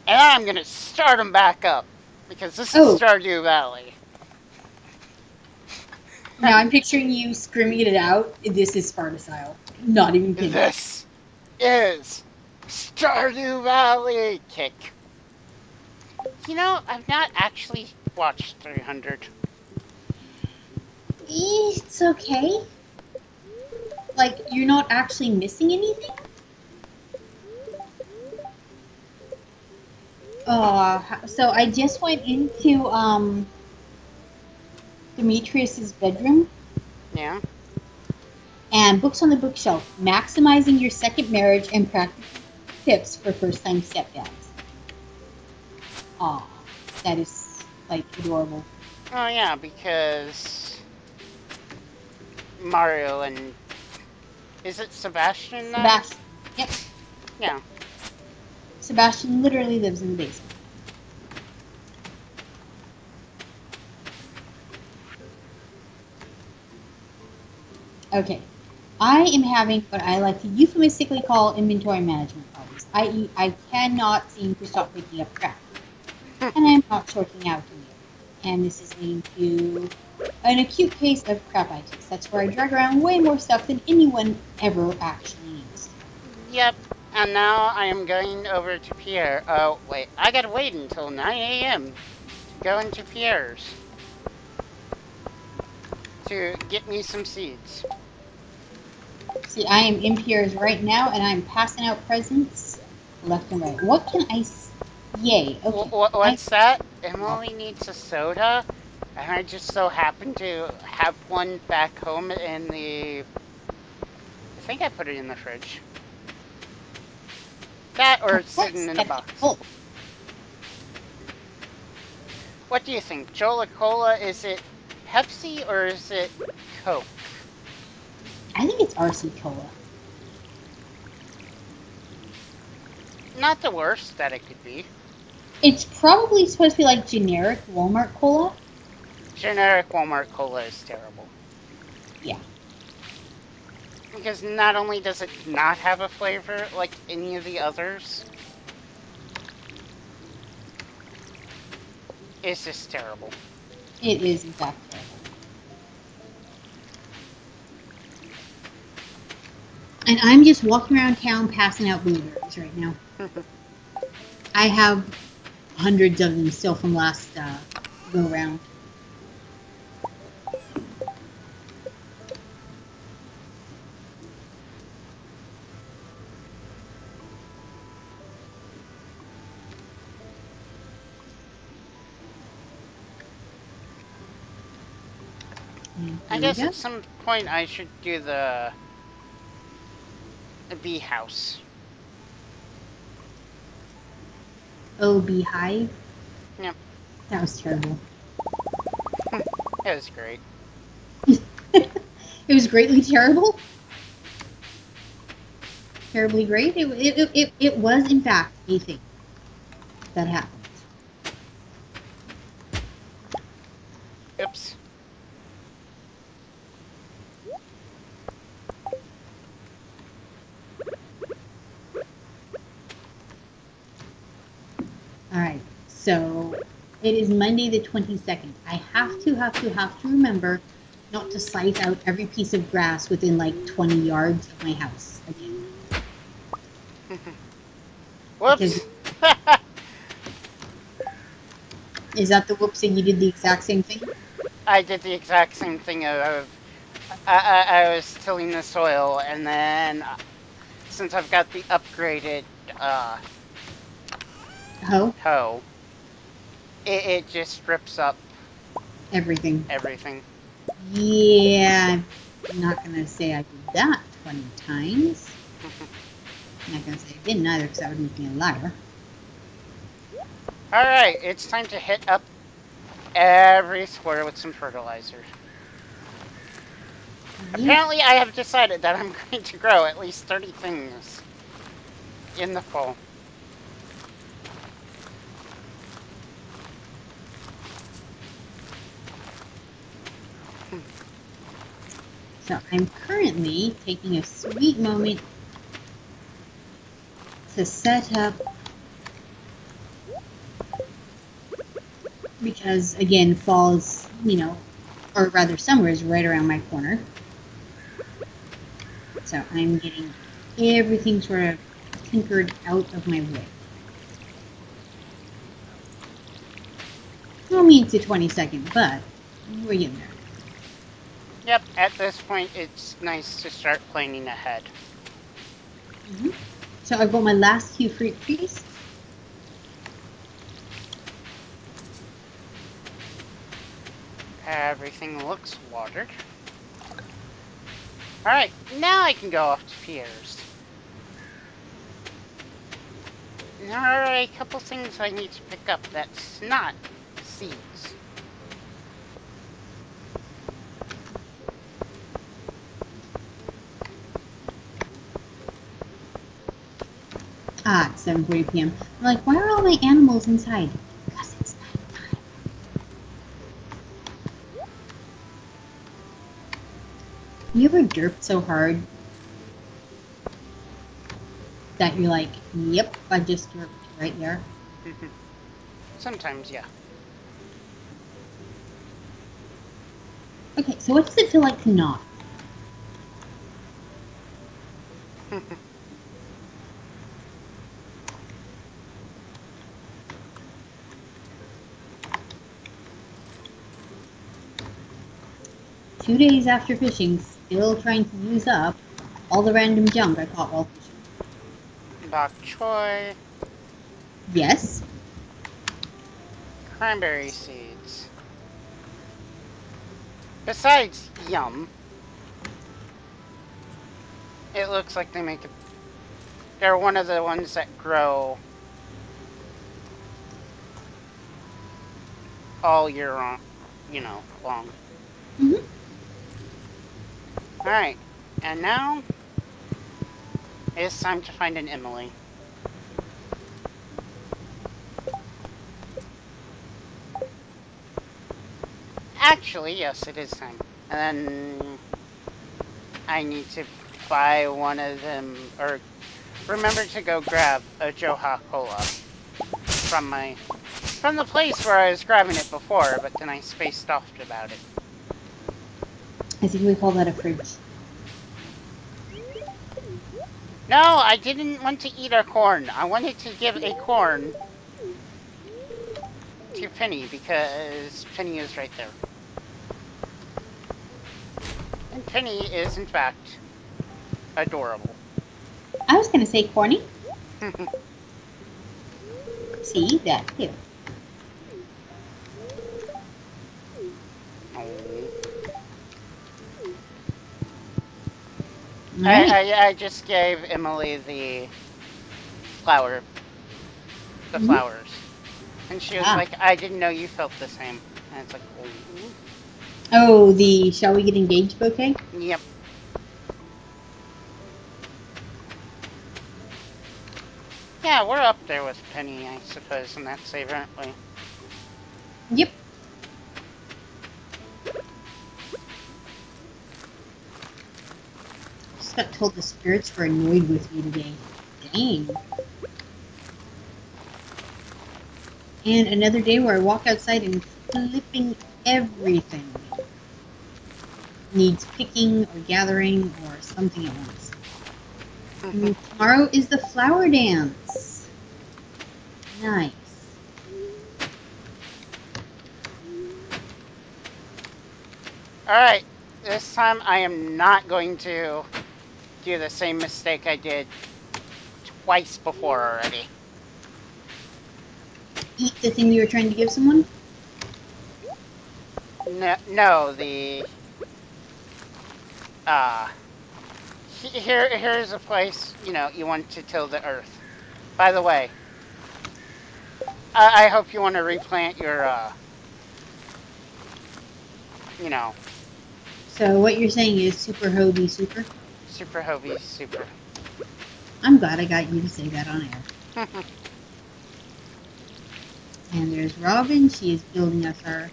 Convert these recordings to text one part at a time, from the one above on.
And I'm gonna start them back up. Because this is Oh, Stardew Valley. now I'm picturing you screaming it out. This is Spartacile. Not even kidding. This is Stardew Valley! Kick. You know, I've not actually watched 300. It's okay. Like, you're not actually missing anything? So I just went into Demetrius's bedroom Yeah? and books on the bookshelf, maximizing your second marriage and practical tips for first-time stepdads. Aw, that is like adorable. Oh, yeah, because Mario and. Is it Sebastian that? Sebastian, yep, Yeah. Sebastian literally lives in the basement. Okay, I am having what I like to euphemistically call inventory management problems, i.e., I cannot seem to stop picking up crap, and I'm not sorting out any of it. And this is leading to an acute case of crap items. That's where I drag around way more stuff than anyone ever actually needs. Yep. And now I am going over to Pierre. Oh, wait. I gotta wait until 9 a.m. to go into Pierre's to get me some seeds. See, I am in Pierre's right now, and I'm passing out presents left and right. What can I? Yay! Okay, I. What's that? Emily needs a soda, and I just so happen to have one back home in the. I think I put it in the fridge. That or Of it's sitting course, in a that's box. full. What do you think? Jola Cola, is it Pepsi or is it Coke? I think it's RC Cola. Not the worst that it could be. It's probably supposed to be like generic Walmart Cola. Generic Walmart Cola is terrible. Yeah. Because not only does it not have a flavor like any of the others, it's just terrible. It is, in fact, terrible. And I'm just walking around town passing out blueberries right now. I have hundreds of them still from last go round. And I here we guess go. at some point I should do the bee house. Oh, beehive. Yep, That was terrible. it was great. It was greatly terrible. Terribly great. It was, in fact, a thing that happened. Oops. Alright, so it is Monday the 22nd. I have to remember not to scythe out every piece of grass within like 20 yards of my house again. Because Whoops. is that the whoops and you did the exact same thing? I did the exact same thing of I was tilling the soil, and then since I've got the upgraded Oh, hoe, it just rips up everything. everything. Yeah, I'm not going to say I did that 20 times. I'm not going to say I didn't either because that would make me a liar. Alright, it's time to hit up every square with some fertilizer. Yeah. Apparently I have decided that I'm going to grow at least 30 things in the fall. So I'm currently taking a sweet moment to set up because again, fall's, or rather summer is right around my corner. So I'm getting everything sort of tinkered out of my way. Only it's the 22nd, but we're getting there. Yep, at this point, it's nice to start planning ahead. So I've got my last few fruit trees. Everything looks watered. Alright, now I can go off to Pierre's. There are a couple things I need to pick up that's not seeds. Ah, it's 7:40 p.m. I'm like, why are all my animals inside? Because it's nighttime. You ever derped so hard that you're like, yep, I just derped right there? Sometimes, yeah. Okay, so what does it feel like to not? 2 days after fishing, still trying to use up all the random junk I caught while fishing. Bok choy. Yes. Cranberry seeds. Besides yum, it looks like they make it. They're one of the ones that grow all year on, long. Alright, and now it's time to find an Emily. Actually, yes, it is time. And then I need to buy one of them, or remember to go grab a Joha Cola from the place where I was grabbing it before, but then I spaced off about it. I think we call that a fridge. No, I didn't want to eat our corn. I wanted to give a corn to Penny because Penny is right there. And Penny is, in fact, adorable. I was going to say corny. See, that too. Right. I just gave Emily the flowers. And she was like, I didn't know you felt the same. And it's like, oh. Oh, the shall we get engaged bouquet? Yep. Yeah, we're up there with Penny, I suppose, in that save, aren't we? Yep. Just got told the spirits were annoyed with me today. Dang. And another day where I walk outside and flipping everything needs picking or gathering or something at once. And tomorrow is the flower dance. Nice. Alright, this time I am not going to do the same mistake I did twice before already. Eat the thing you were trying to give someone? No, here's a place, you want to till the earth. By the way, I hope you want to replant your, So what you're saying is super Hobie super? Super Hobie super. I'm glad I got you to say that on air. And there's Robin. She is building us our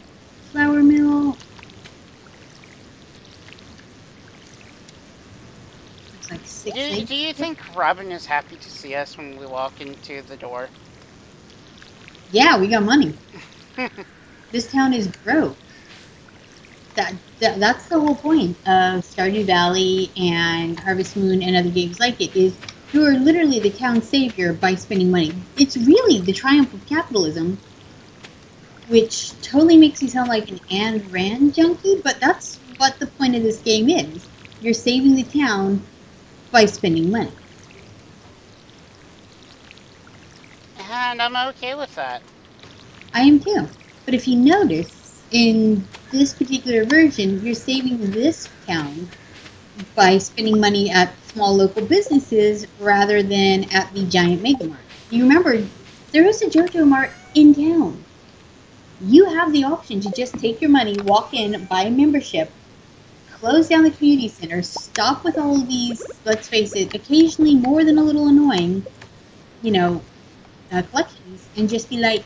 flour mill. Looks like 6 eggs. Do you think Robin is happy to see us when we walk into the door? Yeah, we got money. This town is broke. That's the whole point of Stardew Valley and Harvest Moon and other games like it is you are literally the town savior by spending money. It's really the triumph of capitalism, which totally makes you sound like an Ayn Rand junkie, but that's what the point of this game is. You're saving the town by spending money. And I'm okay with that. I am too. But if you notice, in this particular version, you're saving this town by spending money at small local businesses rather than at the giant mega mart. You remember, there is a JoJo Mart in town. You have the option to just take your money, walk in, buy a membership, close down the community center, stop with all of these, let's face it, occasionally more than a little annoying, you know, collections, and just be like,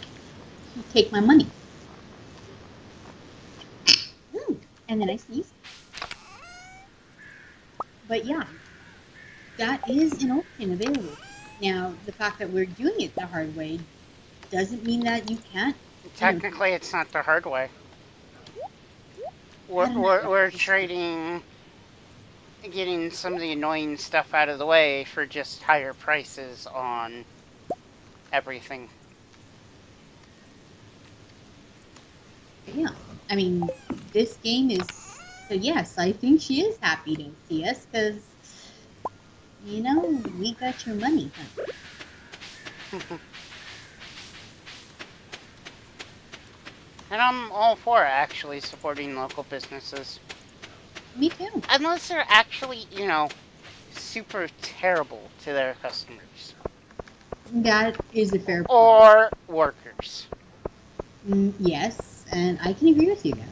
take my money. And then I sneeze. But yeah, that is an option available. Now, the fact that we're doing it the hard way doesn't mean that you can't. Technically, it's not the hard way. I don't know. We're trading getting some of the annoying stuff out of the way for just higher prices on everything. Yeah, I mean, this game is. So yes, I think she is happy to see us because, we got your money, huh? And I'm all for actually supporting local businesses. Me too. Unless they're actually, super terrible to their customers. That is a fair point. Or workers. Yes, and I can agree with you there.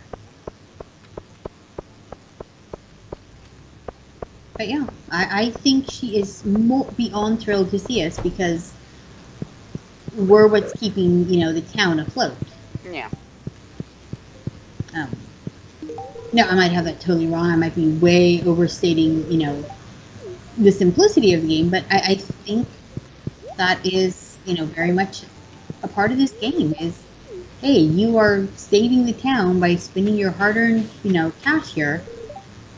But yeah, I think she is beyond thrilled to see us because we're what's keeping, the town afloat. Yeah. No, I might have that totally wrong. I might be way overstating, the simplicity of the game, but I think that is, very much a part of this game is, hey, you are saving the town by spending your hard-earned, cash here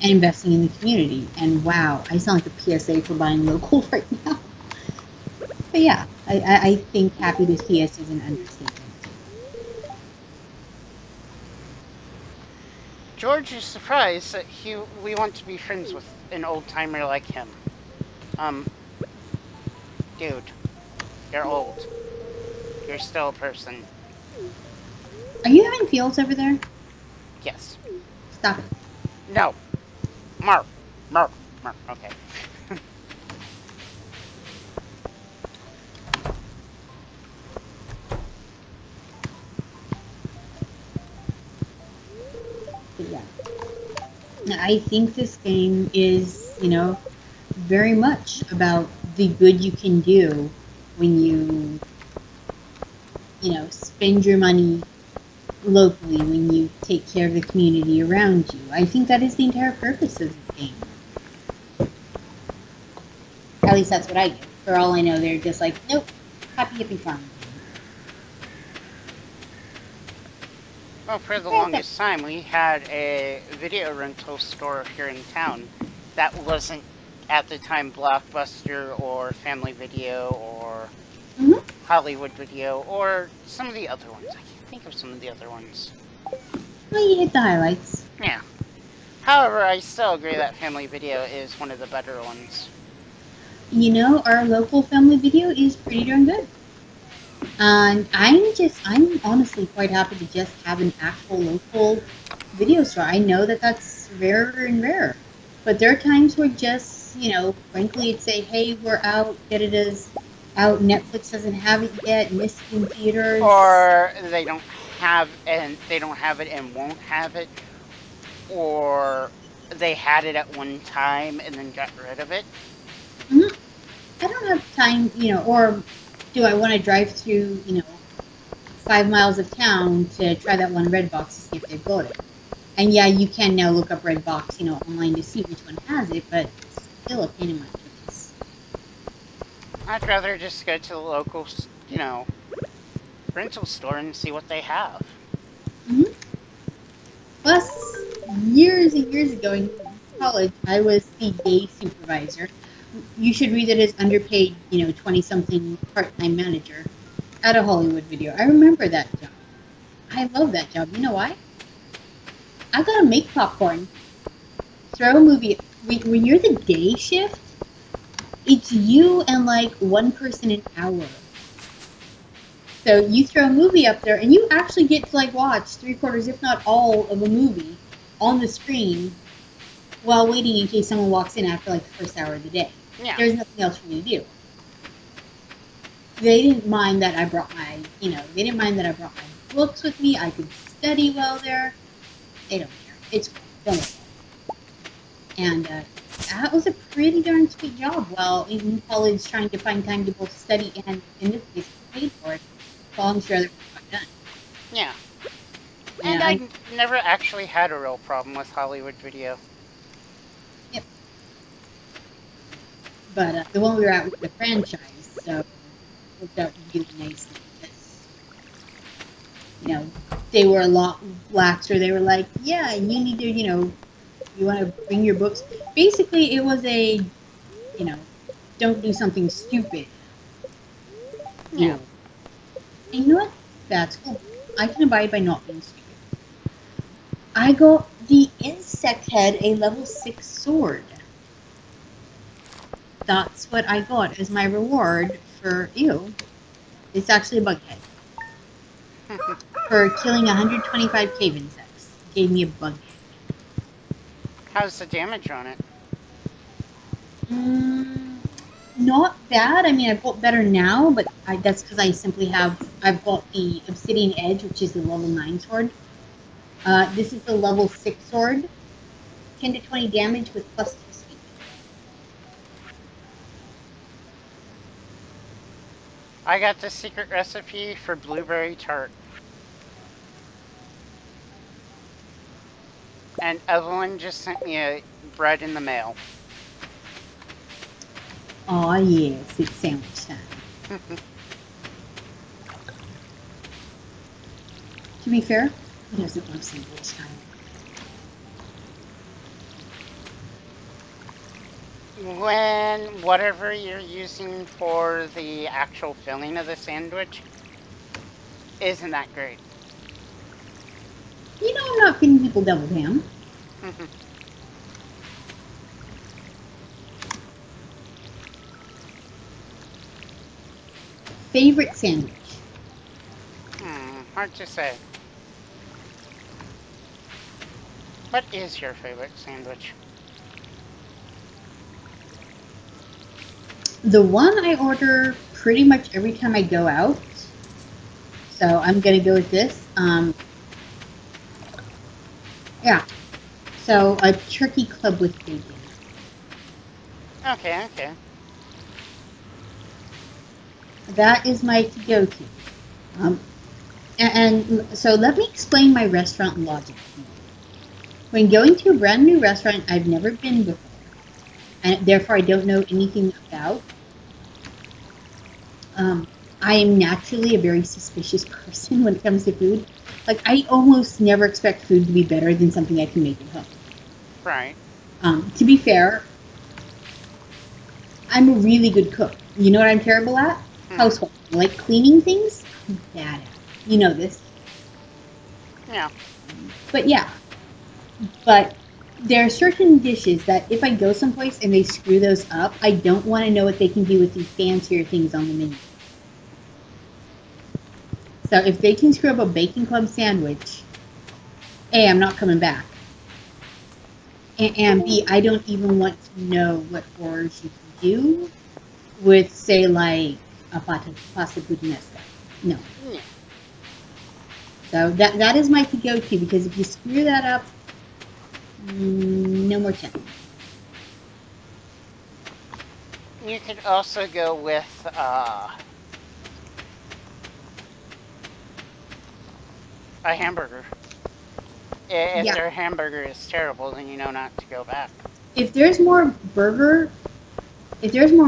and investing in the community. And wow, I sound like a PSA for buying local right now. But yeah, I think happy to see us is an understatement. George is surprised that we want to be friends with an old timer like him. Dude, you're old. You're still a person. Are you having fields over there? Yes. Stop it. No. Mark. Okay. But yeah. I think this game is, very much about the good you can do when you, spend your money locally, when you take care of the community around you. I think that is the entire purpose of the game. At least that's what I do. For all I know, they're just like, nope, happy hippie farm. Well, for the longest time, we had a video rental store here in town that wasn't, at the time, Blockbuster or Family Video or Hollywood Video or some of the other ones. I can't think of some of the other ones. Well, you hit the highlights. Yeah. However, I still agree that Family Video is one of the better ones. Our local Family Video is pretty darn good. And I'm honestly quite happy to just have an actual local video store. I know that that's rarer and rarer. But there are times where just, frankly, it'd say, hey, we're out, get it as out, Netflix doesn't have it yet, missed in theaters. Or they don't have it and won't have it. Or they had it at one time and then got rid of it. I don't have time, or do I want to drive through, 5 miles of town to try that one Redbox to see if they've got it? And yeah, you can now look up Redbox, online to see which one has it, but it's still a pain in my goodness. I'd rather just go to the local, rental store and see what they have. Plus, years and years ago in college, I was the day supervisor. You should read it as underpaid, 20-something part-time manager at a Hollywood video. I remember that job. I love that job. You know why? I gotta make popcorn, throw a movie. When you're the day shift, it's you and like one person an hour. So you throw a movie up there, and you actually get to like watch 3/4, if not all, of a movie on the screen while waiting in case someone walks in after like the first hour of the day. Yeah. There's nothing else for me to do. They didn't mind that I brought my, they didn't mind that I brought my books with me. I could study well there. They don't care. It's cool. Don't worry. And that was a pretty darn sweet job while in college trying to find time to both study and, in this case, paid for it. So I'm sure they're quite done. Yeah. And I never actually had a real problem with Hollywood Video. Yep. But the one we were at was the franchise, so it worked out really nicely because, they were a lot laxer. They were like, yeah, you need to, you want to bring your books. Basically, it was a, don't do something stupid. Yeah. And you know what? That's cool. I can abide by not being stupid. I got the insect head, a level 6 sword. That's what I got as my reward for, it's actually a bug head. For killing 125 cave insects. Gave me a bug head. How's the damage on it? Not bad. I mean, I've got better now, but that's because I've got the Obsidian Edge, which is the level 9 sword. This is the level 6 sword. 10 to 20 damage with plus 2 speed. I got the secret recipe for blueberry tart. And Evelyn just sent me a bread in the mail. Aw, yes, it's sandwich time. To be fair, who doesn't love sandwich time? When whatever you're using for the actual filling of the sandwich isn't that great. I'm not feeding people deviled ham. Favorite sandwich? Hard to say. What is your favorite sandwich? The one I order pretty much every time I go out. So I'm gonna go with this. Yeah. So a turkey club with bacon. Okay. That is my go-to. And so let me explain my restaurant logic. When going to a brand new restaurant I've never been before, and therefore I don't know anything about, I am naturally a very suspicious person when it comes to food. Like, I almost never expect food to be better than something I can make at home. Right. To be fair, I'm a really good cook. You know what I'm terrible at? Household. Like cleaning things, I'm bad at. You know this. Yeah. But yeah. But there are certain dishes that if I go someplace and they screw those up, I don't want to know what they can do with these fancier things on the menu. So if they can screw up a bacon club sandwich, A, I'm not coming back. And B, I don't even want to know what horrors you can do with, say, like a pasta puttanesca. No. Yeah. So that is my go-to, because if you screw that up, no more chance. You could also go with a hamburger. If their hamburger is terrible, then you know not to go back. If there's more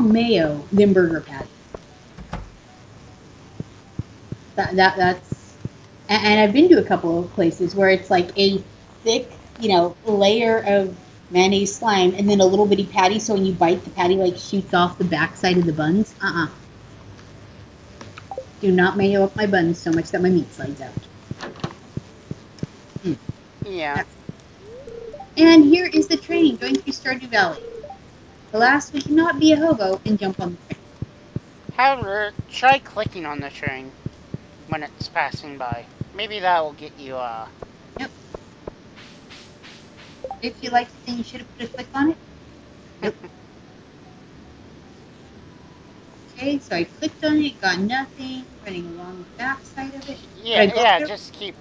mayo than burger patty, that's. And I've been to a couple of places where it's like the thick, layer of mayonnaise slime, and then a little bitty patty. So when you bite, the patty like shoots off the backside of the buns. Do not mayo up my buns so much that my meat slides out. Yeah. And here is the train going through Stardew Valley. Alas, we cannot be a hobo and jump on the train. However, try clicking on the train when it's passing by. Maybe that will get you, Yep. If you liked it, then you should have put a click on it. Nope. Okay, so I clicked on it, got nothing, running along the back side of it. Yeah, just keep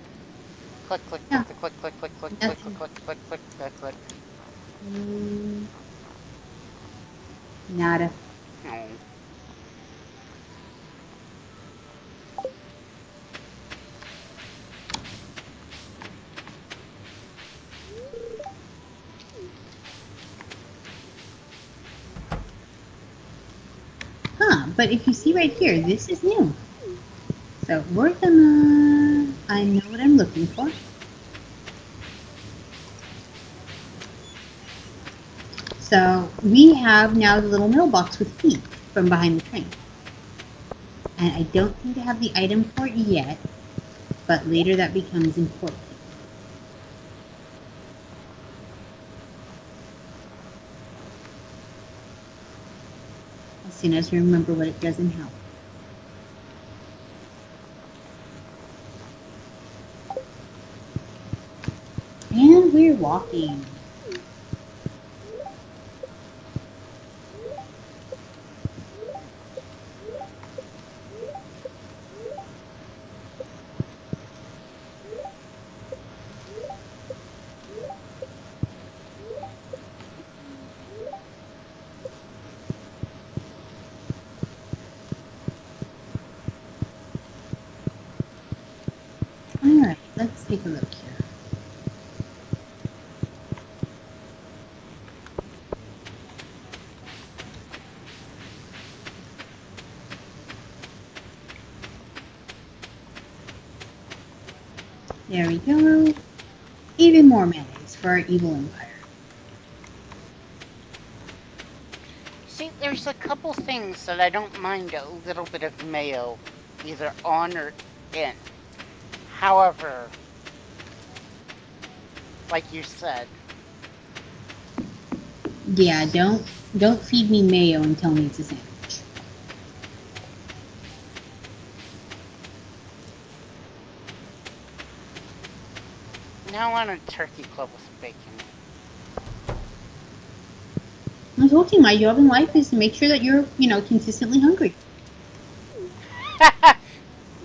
click, click, Yeah. click, click, click, click, click, click, click, click, click, click, click. Nada. No. But if you see right here, this is new. So we're gonna, I know what I'm looking for. So we have now the little mailbox with feet from behind the train. And I don't think I have the item for it yet, but later that becomes important. As soon as I remember what it does and how. And we're walking. Alright, let's take a look here. There we go. Even more mayonnaise for our evil empire. See, there's a couple things that I don't mind a little bit of mayo, either on or in. However, like you said, Yeah, don't feed me mayo and tell me it's a sandwich. now I want a turkey club with bacon. I told you my job in life is to make sure that you're, consistently hungry.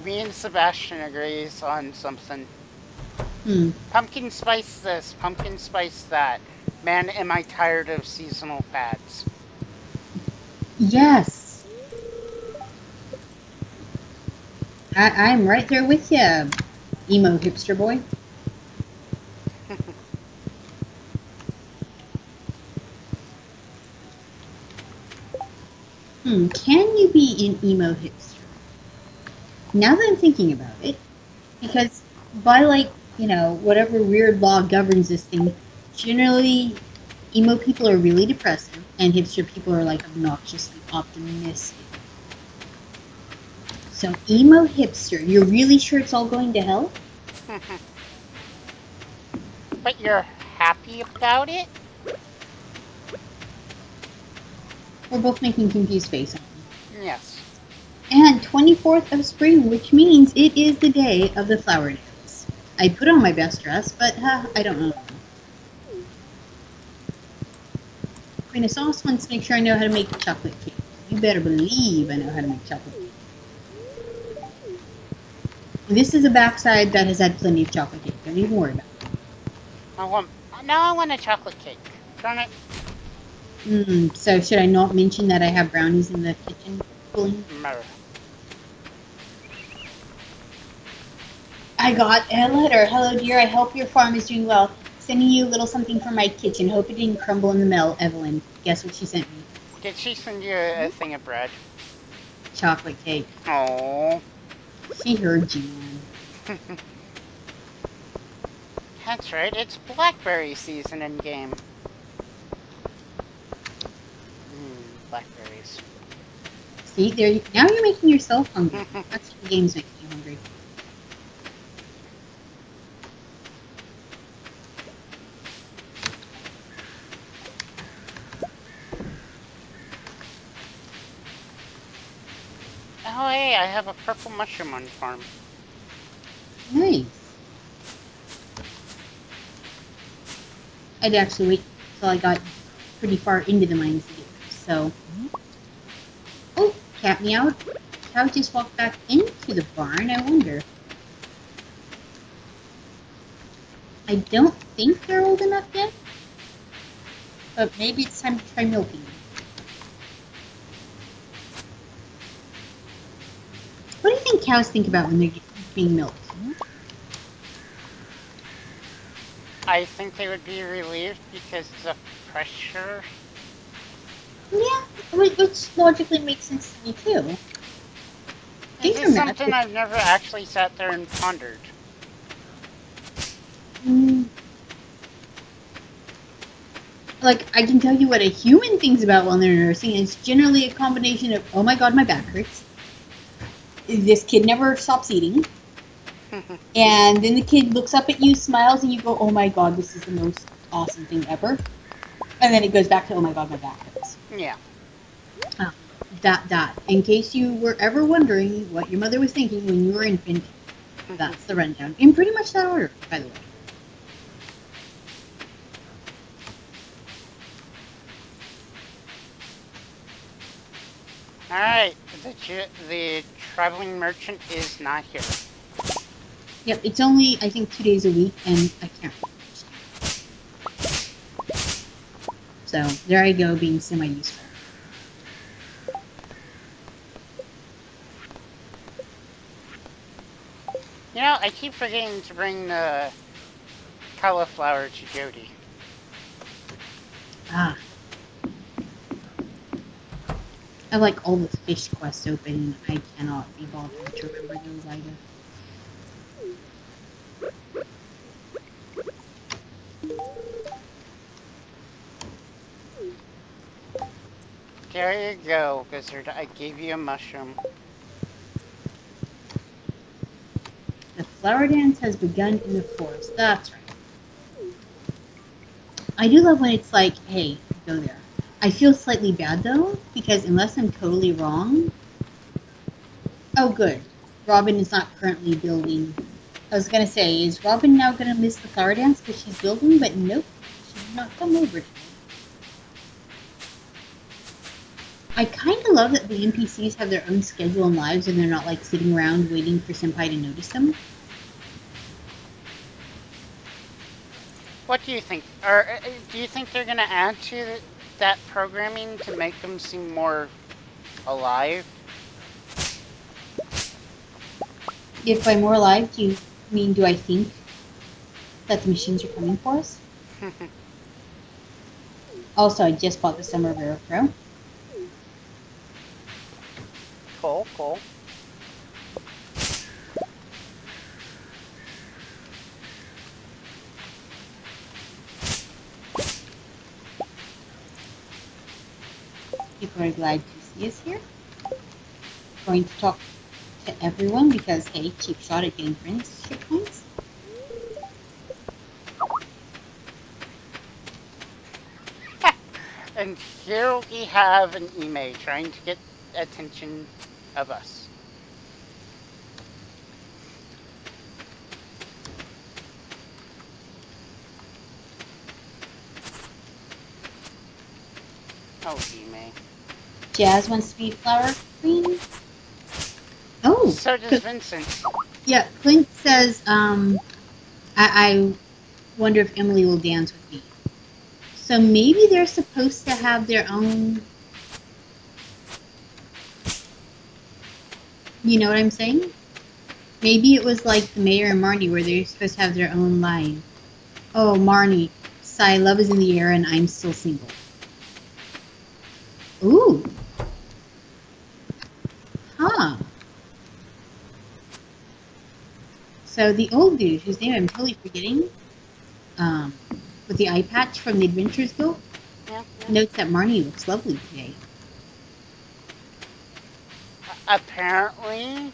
Me and Sebastian agrees on something. Hmm. Pumpkin spice this, pumpkin spice that. Man, am I tired of seasonal fads. Yes. I'm right there with you, emo hipster boy. Can you be an emo hipster? Now that I'm thinking about it, because by whatever weird law governs this thing, generally emo people are really depressive and hipster people are like obnoxiously optimistic. So emo hipster, you're really sure it's all going to hell? But you're happy about it? We're both making confused faces. Yes. And 24th of spring, which means it is the day of the flower dance. I put on my best dress, but I don't know. Queen of Sauce wants to make sure I know how to make chocolate cake. You better believe I know how to make chocolate cake. And this is a backside that has had plenty of chocolate cake. Don't even worry about it. Now I want a chocolate cake. Darn it. So should I not mention that I have brownies in the kitchen cooling? No. I got a letter. Hello, dear. I hope your farm is doing well. Sending you a little something from my kitchen. Hope it didn't crumble in the mail, Evelyn. Guess what she sent me? Did she send you a thing of bread? Chocolate cake. Oh. She heard you, man. That's right, it's blackberry season in game. Blackberries. See, now you're making yourself hungry. That's what the game's making you hungry. Oh hey, I have a purple mushroom on farm. Nice. I'd actually wait until I got pretty far into the mines to get this, so... Oh, cat meowed. Cow just walked back into the barn, I wonder. I don't think they're old enough yet, but maybe it's time to try milking them. What do you think cows think about when they're being milked? I think they would be relieved because the pressure. Yeah, which logically makes sense to me too. This is something I've never actually sat there and pondered. Like, I can tell you what a human thinks about while they're nursing. It's generally a combination of, oh my god, my back hurts. This kid never stops eating. And then the kid looks up at you, smiles, and you go, oh my god, this is the most awesome thing ever. And then it goes back to, oh my god, my back hurts. Yeah. That. In case you were ever wondering what your mother was thinking when you were infant, that's the rundown. In pretty much that order, by the way. Alright, the traveling merchant is not here. Yep, it's only, I think, 2 days a week, and I can't remember. So, there I go, being semi-useful. You know, I keep forgetting to bring the cauliflower to Jody. Ah. I like all the fish quests open. I cannot be bothered to remember those either. There you go, Wizard. I gave you a mushroom. The flower dance has begun in the forest. That's right. I do love when it's like, hey, go there. I feel slightly bad though, because unless I'm totally wrong... Oh good. Robin is not currently building. I was gonna say, is Robin now gonna miss the flower dance because she's building? But nope. She did not come over to me. I kind of love that the NPCs have their own schedule and lives and they're not like sitting around waiting for Senpai to notice them. What do you think? Or do you think they're going to add to that programming to make them seem more alive? If by more alive, do you mean do I think that the machines are coming for us? Also, I just bought the Summer Rare Pro. Cool. People are glad to see us here. Going to talk to everyone because, hey, cheap shot at getting friendship points. And here we have an email trying to get attention of us. Oh, email. Jazz wants to be flower queen. Oh, so does Vincent. Yeah, Clint says, I wonder if Emily will dance with me. So maybe they're supposed to have their own... You know what I'm saying? Maybe it was like the Mayor and Marnie where they're supposed to have their own line. Oh, Marnie, sigh, love is in the air and I'm still single. Ooh. Huh. So the old dude, whose name I'm totally forgetting, with the eye patch from the Adventures Guild, Yeah. notes that Marnie looks lovely today. Apparently.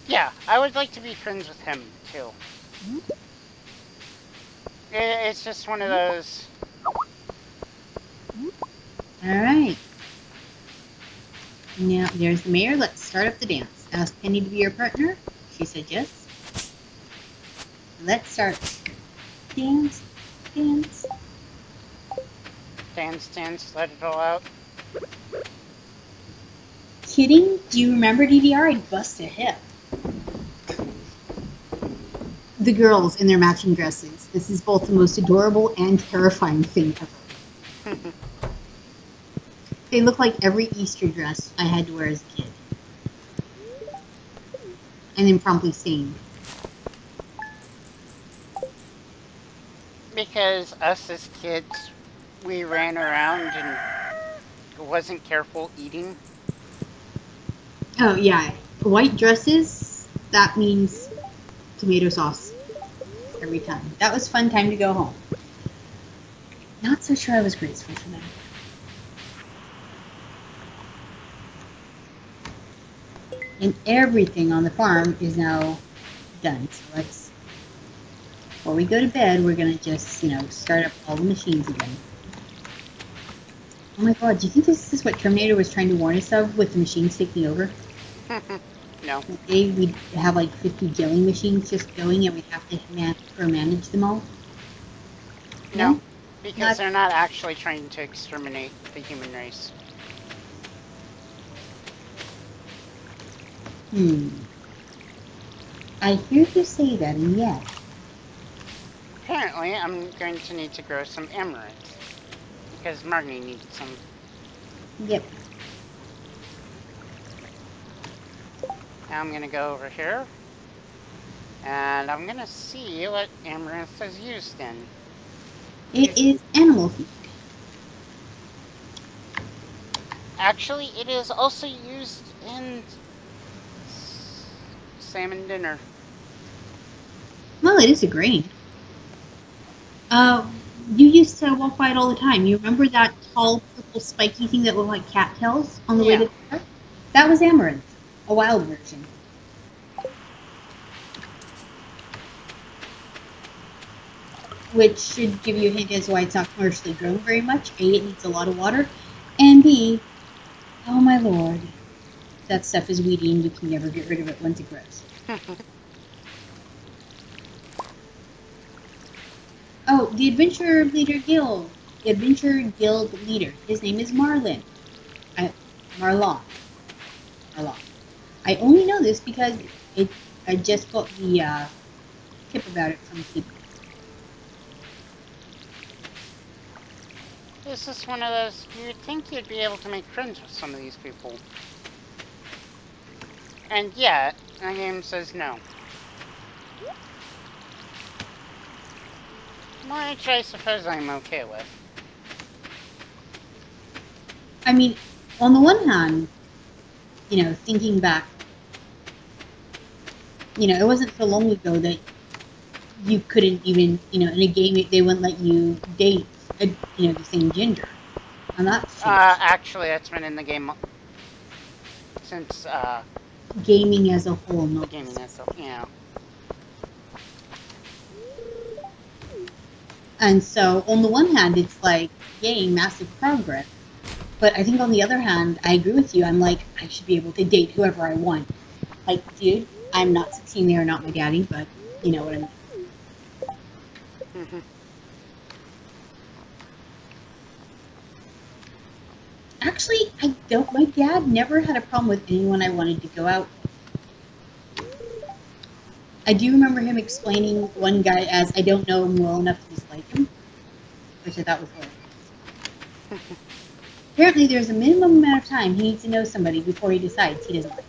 Yeah, I would like to be friends with him, too. It's just one of those... Alright. Now, there's the mayor. Let's start up the dance. Ask Penny to be your partner. She said yes. Let's start. Dance, dance. Dance, let it all out. Kidding? Do you remember DDR? I'd bust a hip. The girls in their matching dresses. This is both the most adorable and terrifying thing ever. They look like every Easter dress I had to wear as a kid. And then promptly stained. Because us as kids, we ran around and wasn't careful eating. Oh, yeah. White dresses, that means tomato sauce. Every time. That was fun time to go home. Not so sure I was graceful for that. And everything on the farm is now done. So let's, before we go to bed, we're gonna just, start up all the machines again. Oh my god, do you think this is what Terminator was trying to warn us of with the machines taking over? No. Today we'd have like 50 killing machines just going and we'd have to manage them all? No, because they're not actually trying to exterminate the human race. I hear you say that, and yet. Apparently, I'm going to need to grow some amaranth. Because Marnie needs some. Yep. Now I'm going to go over here. And I'm going to see what amaranth is used in. It is animal feed. Actually, it is also used in salmon dinner. Well, it is a grain. You used to walk by it all the time. You remember that tall, purple, spiky thing that looked like cattails on the way to the park? That was amaranth, a wild version. Which should give you a hint as to why it's not commercially grown very much. A, it needs a lot of water, and B, oh my lord, that stuff is weedy and you can never get rid of it once it grows. Oh, the Adventure Guild leader. His name is Marlon. Marlon. I only know this because I just got the tip about it from people. This is one of those, you'd think you'd be able to make friends with some of these people. And yet, the game says no. Which I suppose I'm okay with. I mean, on the one hand, thinking back, it wasn't so long ago that you couldn't even, in a game, they wouldn't let you date, the same gender. And that's actually, that's been in the game since, gaming as a whole, not gaming as a whole, yeah. And so, on the one hand, it's like, yay, massive progress. But I think on the other hand, I agree with you. I'm like, I should be able to date whoever I want. Like, dude, I'm not 16, they are not my daddy, but you know what I mean. Mm-hmm. Actually, I don't. My dad never had a problem with anyone I wanted to go out with. I do remember him explaining one guy as, I don't know him well enough to dislike him, which I thought was hilarious. Apparently, there's a minimum amount of time he needs to know somebody before he decides he doesn't like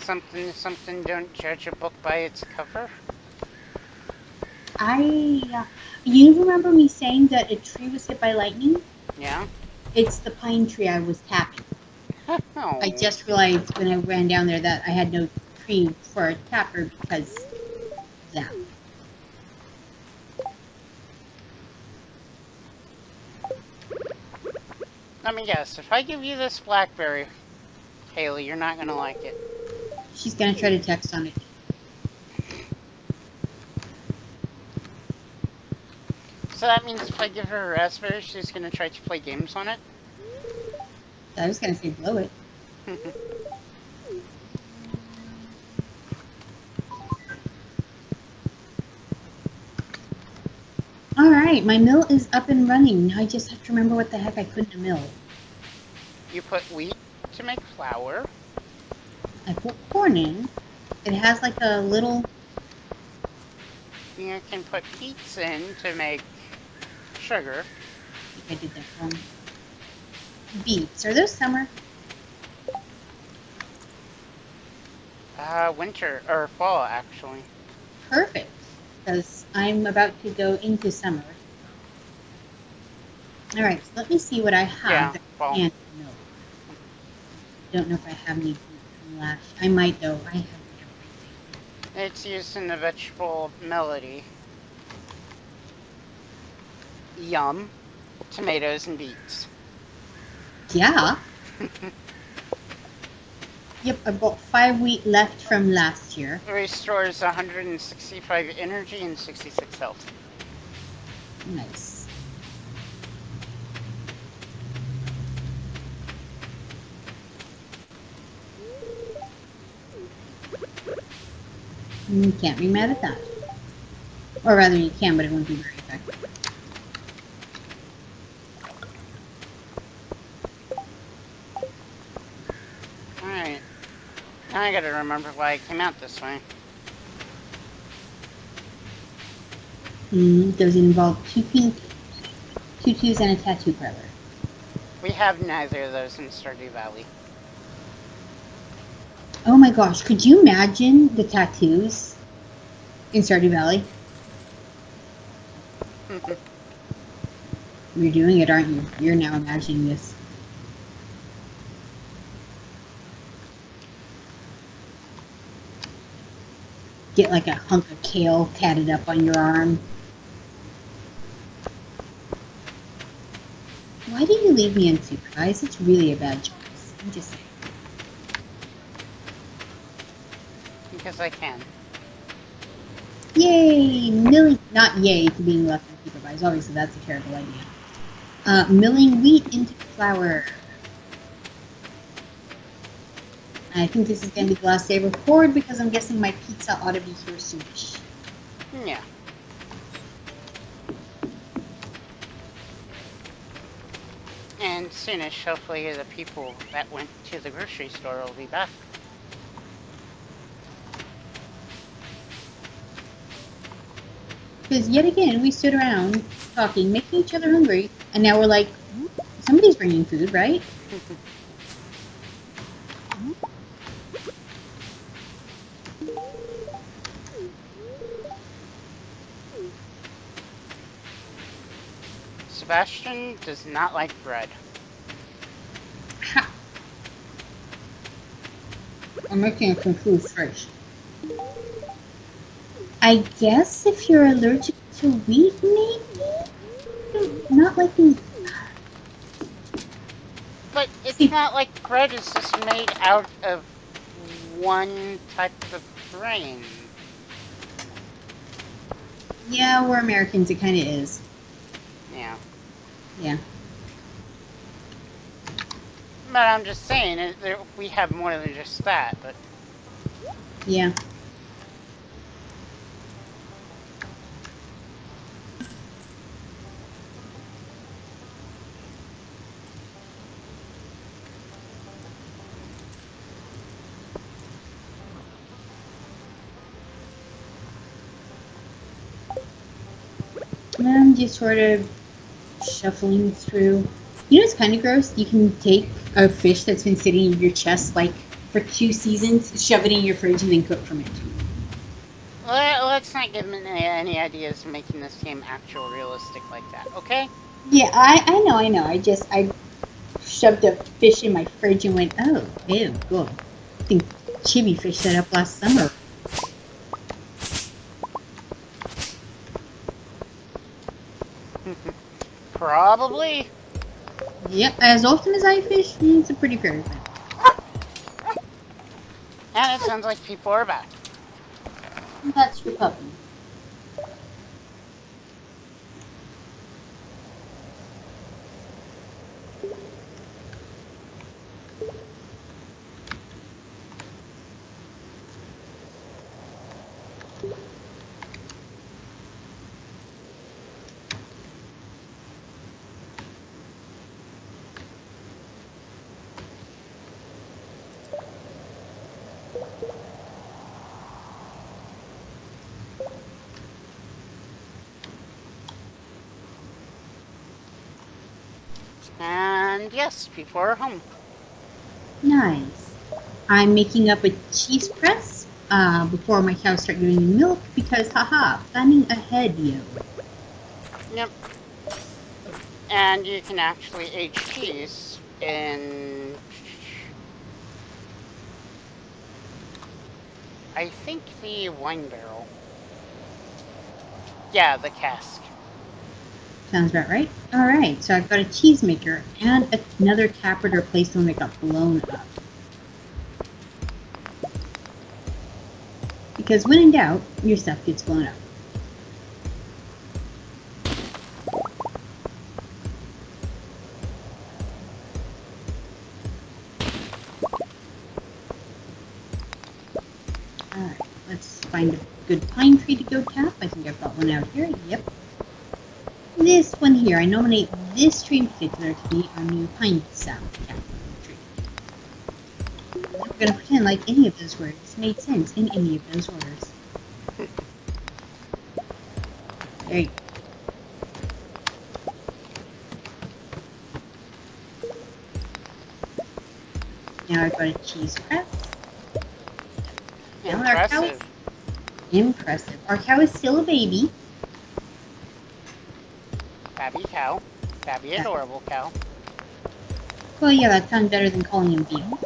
them. Something, don't judge a book by its cover? You remember me saying that a tree was hit by lightning? Yeah? It's the pine tree I was tapping. Oh. I just realized when I ran down there that I had no tree for a tapper because Yeah. Let me guess. If I give you this blackberry, Haley, you're not gonna like it. She's gonna try to text on it. So that means if I give her a raspberry, she's gonna try to play games on it? I was gonna say blow it. Alright, my mill is up and running. Now I just have to remember what the heck I put in the mill. You put wheat to make flour. I put corn in. It has like a little... You can put peats in to make sugar. I think I did that wrong. Beets. Are those summer? Winter, or fall, actually. Perfect. Because I'm about to go into summer. Alright, so let me see what I have. Yeah, that fall. I can't know. Don't know if I have any from last. I might though. I have everything. It's used in the vegetable melody. Yum. Tomatoes and beets. Yeah. Yep, I bought 5 wheat left from last year. It restores 165 energy and 66 health. Nice. You can't be mad at that. Or rather, you can, but it won't be very effective. Alright. Now I gotta remember why I came out this way. Does it involve 2 pink tutus and a tattoo parlor? We have neither of those in Stardew Valley. Oh my gosh, could you imagine the tattoos in Stardew Valley? You're doing it, aren't you? You're now imagining this. Get like a hunk of kale tatted up on your arm. Why did you leave me in soup, guys? It's really a bad choice. I'm just saying. Because I can. Yay! Milling, not yay to being left unsupervised. Obviously, that's a terrible idea. Milling wheat into flour. I think this is going to be the last day I record because I'm guessing my pizza ought to be here soonish. Yeah. And soonish, hopefully the people that went to the grocery store will be back. Because yet again, we stood around talking, making each other hungry, and now we're like, somebody's bringing food, right? Sebastian does not like bread. Ha! I'm making a confused face. I guess if you're allergic to wheat, maybe? Not like the... But it's not like bread is just made out of one type of grain. Yeah, we're Americans, it kind of is. Yeah. Yeah. But I'm just saying, we have more than just that, but... Yeah. I'm just sort of shuffling through. You know, it's kind of gross. You can take a fish that's been sitting in your chest like for 2 seasons, shove it in your fridge, and then cook from it. Let's not give them any ideas of making this game actual realistic like that, okay? Yeah, I know. I shoved a fish in my fridge and went, oh, ew, cool. I think chibi fish set up last summer. Probably. Yep, as often as I fish, it's a pretty fair thing. And it sounds like people are back. That's your puppy. And yes, people are home. Nice. I'm making up a cheese press before my cows start giving me milk because, haha, planning ahead, yo. Yep. And you can actually age cheese in... I think the wine barrel. Yeah, the cask. Sounds about right. Alright, so I've got a cheese maker and another tapper to replace the one that got blown up. Because when in doubt, your stuff gets blown up. Alright, let's find a good pine tree to go tap. I think I've got one out here. Yep. This one here, I nominate this tree in particular to be our new pine sound tap tree. We're going to pretend like any of those words made sense in any of those orders. There you go. Now I've got a cheese press. Now our cow is impressive. Our cow is still a baby. Babby cow. Babby adorable cow. Well, yeah, that sounds better than calling him Beagle.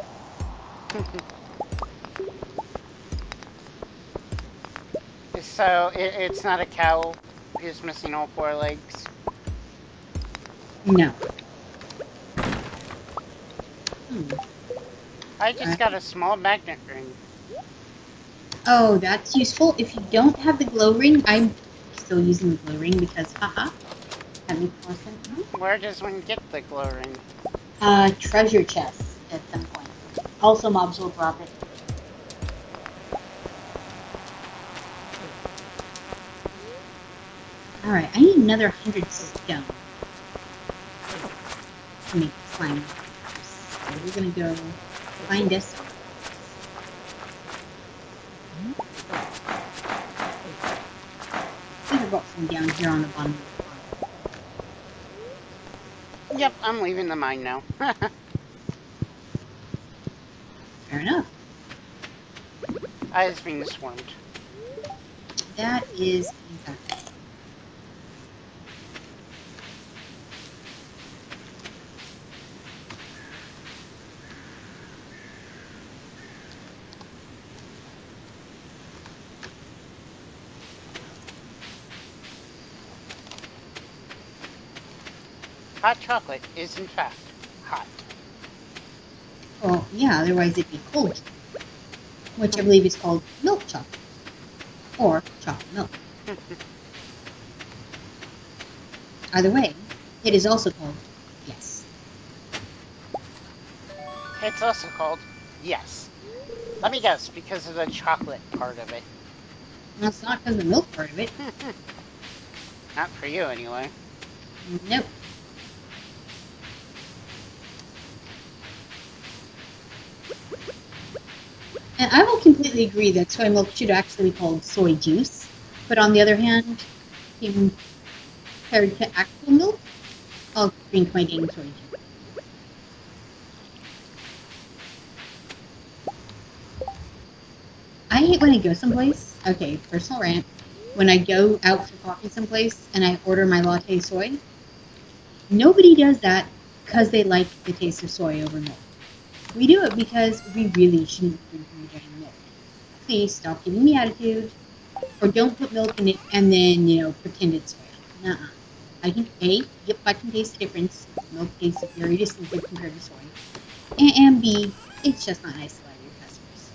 So, it's not a cow who's missing all 4 legs? No. I just got a small magnet ring. Oh, that's useful. If you don't have the glow ring, I'm still using the glow ring because, haha, that makes more sense. Where does one get the glow ring? Treasure chest at some point. Also, mobs will drop it. Alright, I need another 100 stone to make slime. So we're gonna go find us. I think I got some down here on the bottom of the pile. Yep, I'm leaving the mine now. Fair enough. I was being swarmed. That is exactly. Hot chocolate is, in fact, hot. Well, yeah, otherwise it'd be cold, which I believe is called milk chocolate, or chocolate milk. Either way, it is also called yes. It's also called yes. Let me guess, because of the chocolate part of it. That's not because of the milk part of it. Not for you, anyway. Nope. And I will completely agree that soy milk should actually be called soy juice. But on the other hand, compared to actual milk, I'll drink my dang soy juice. I hate when I go someplace. Okay, personal rant. When I go out for coffee someplace and I order my latte soy, nobody does that because they like the taste of soy over milk. We do it because we really shouldn't be drinking the damn milk. Please stop giving me attitude. Or don't put milk in it and then, pretend it's soy. Nuh-uh. I can yep, I can taste the difference. Milk tastes very distinctive compared to soy. And B, it's just not nice to lie to your customers.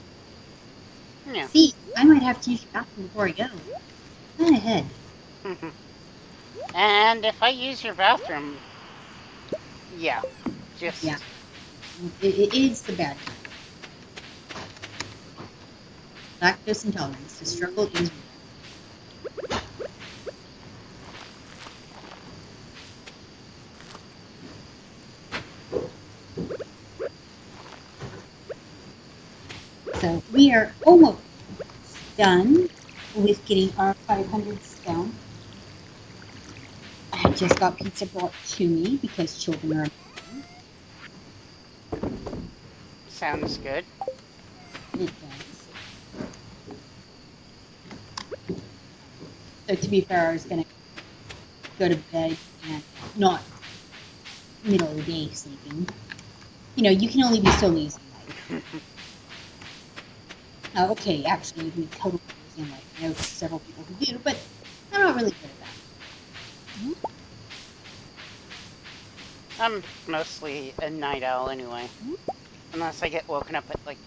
Yeah. C, I might have to use your bathroom before I go. Plan ahead. And if I use your bathroom, yeah, just Yeah, it's the bad kind. Lactose intolerance. The struggle is real. So we are almost done with getting our 500s down. I just got pizza brought to me because children are amazing. sounds good. It does. So to be fair, I was gonna go to bed and not middle of the day sleeping. You know, you can only be so lazy in life. Okay, actually, we totally lazy in life. I know several people who do, but I'm not really good at that. I'm mostly a night owl anyway. Unless I get woken up at like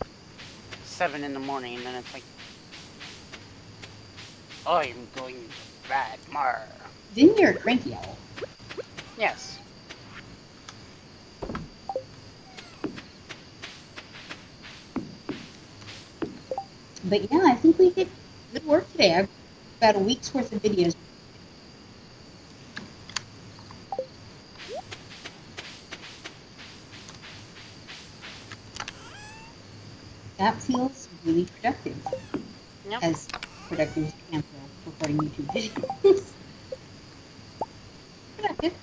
7 in the morning, then it's like, I'm going to bed, mar. Then you're a cranky owl. Yes. But yeah, I think we did good work today. I've got a week's worth of videos. That feels really productive. Yep. As productive as I can for recording YouTube videos. Productive.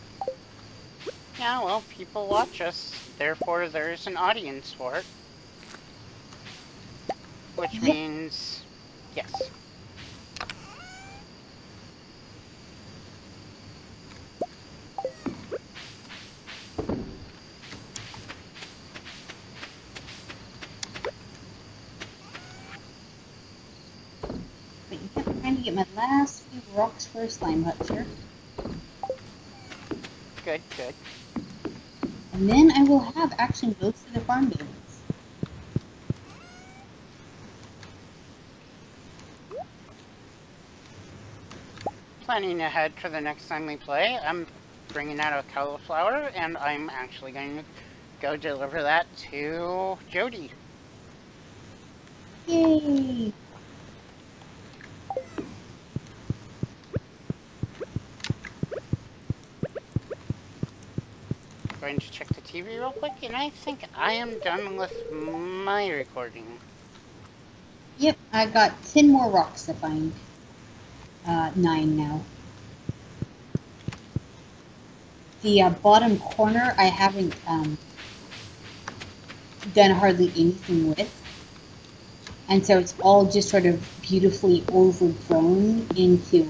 Yeah, well, people watch us, therefore there's an audience for it. Which Yep. means, yes. But yep, I'm trying to get my last few rocks for a slime hut here. Good, good. And then I will have action go through the farm buildings. Planning ahead for the next time we play, I'm bringing out a cauliflower, and I'm actually going to go deliver that to Jody. Yay! Going to check the TV real quick, and I think I am done with my recording. Yep, I got 10 more rocks to find. 9 now. The bottom corner I haven't done hardly anything with. And so it's all just sort of beautifully overgrown into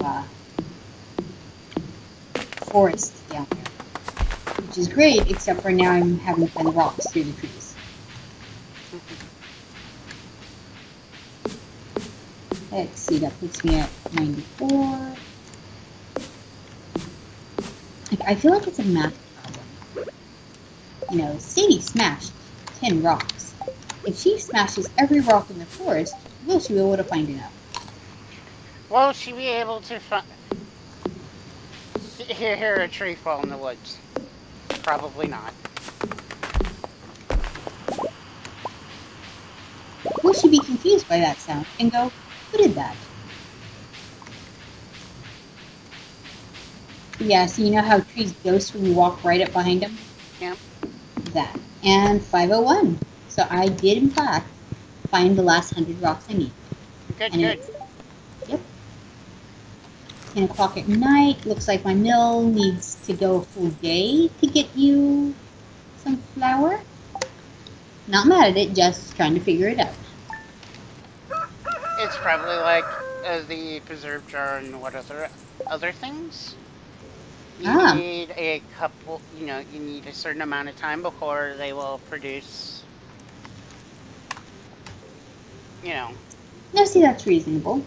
forest down there. Which is great, except for now I'm having to find the rocks through the trees. Let's see, that puts me at 94. I feel like it's a math problem. You know, Sadie smashed 10 rocks. If she smashes every rock in the forest, will she be able to find enough? Will she be able to hear a tree fall in the woods? Probably not. Will she be confused by that sound and go, who did that? Yeah, so you know how trees ghost when you walk right up behind them? Yep. That. And 501. So I did, in fact, find the last 100 rocks I need. Good, And good. Yep. 10 o'clock at night. Looks like my mill needs to go a full day to get you some flour. Not mad at it, just trying to figure it out. It's probably like the preserve jar and what other things. You need a couple, you need a certain amount of time before they will produce, No, see, that's reasonable.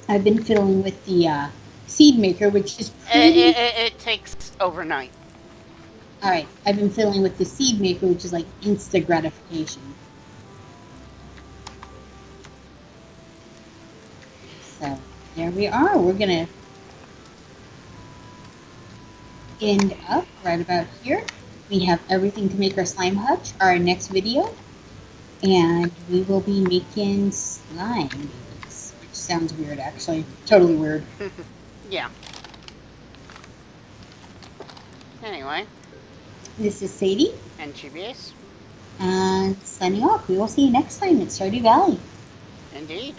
I've been fiddling with the seed maker, which is pretty. It takes overnight. All right, I've been fiddling with the seed maker, which is like instant gratification. So there we are. We're gonna end up right about here. We have everything to make our slime hutch, our next video, and we will be making slime babies, which sounds weird actually, totally weird. Yeah. Anyway. This is Sadie. And GBS. And signing off. We will see you next time at Stardew Valley. Indeed.